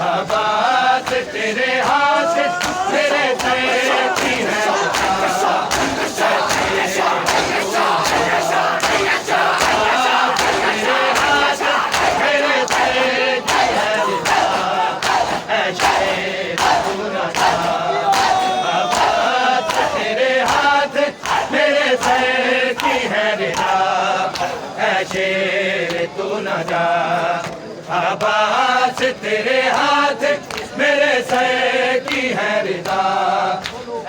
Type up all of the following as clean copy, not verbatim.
आवाज तेरे हाथ मेरे सर की है शेर तू न जा आवाज तेरे हाथ मेरे सर की है रिदा ऐ शेर तू न जा आवाज तेरे हाथ मेरे सर की है रिदा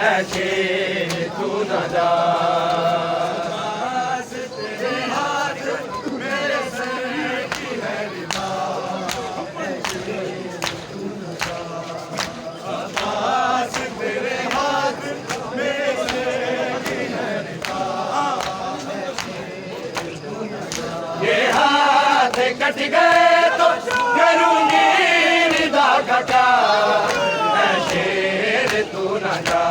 ऐ शेर तू न जा आवाज तेरे हाथ मेरे सर की है रिदा ये हाथ कट गए तो करूंगी निदा घटा ऐ शेर तू न जा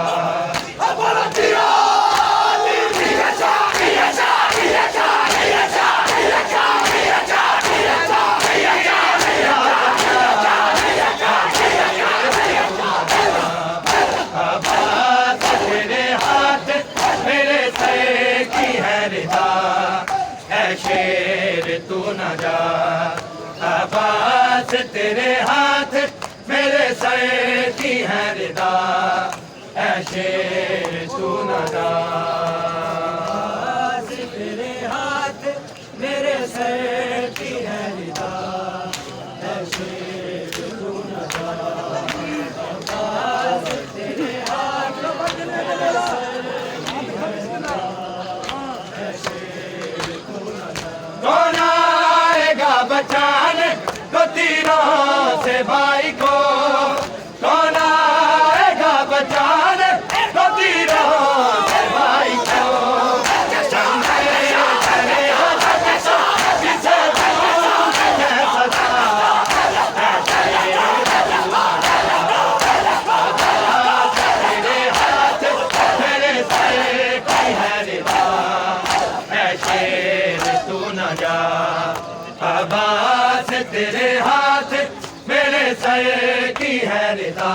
तेरे हाथ मेरे सर की है रिदा ऐ शेर तू न जा आवाज तेरे हाथ मेरे सर की है रिदा ऐ शेर तू न जा आवाज तेरे हाथ मेरे सर की है रिदा ऐ शेर तू न जा आवाज तेरे हाथ मेरे सर की है रिदा ऐ शेर तू न जा कौन आएगा बचाने तो तीरों से भाई को कौन आएगा बचाने तो तीरों से भाई को आवाज तेरे हाथ मेरे सर की है रिदा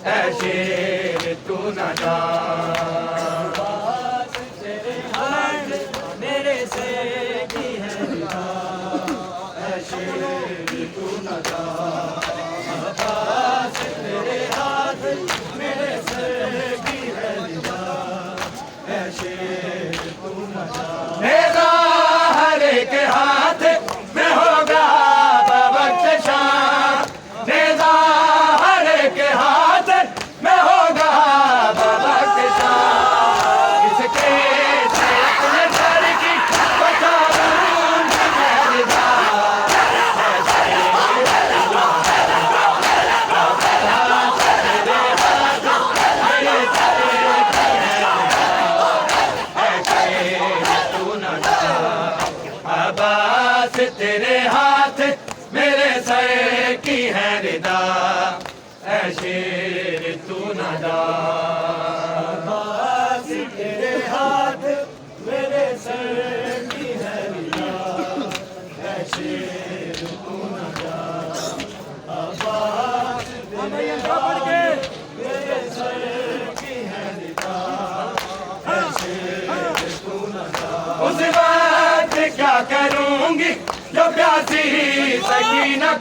ऐ शेर तू न जा आवाज तेरे हाथ मेरे सर की है रिदा ऐ शेर तू न जा आवाज तेरे हाथ मेरे सर की है रिदा ऐ शेर तू न जा मेरा हर एक हाथ में होगा बवक्त शाम नेज़ा हर एक हाथ में होगा बवक्त शाम इसके अपने घर की बचाऊंगी मैं रिदा आवाज तेरे हाथ मेरे सर की है रिदा ऐ शेर तू न जा आवाज तेरे हाथ मेरे सर की है रिदा ऐ शेर तू न जा आवाज तेरे हाथ मेरे सर की है रिदा ऐ शेर तू न जा उस वक्त क्या करूंगी जो प्यासी सकीना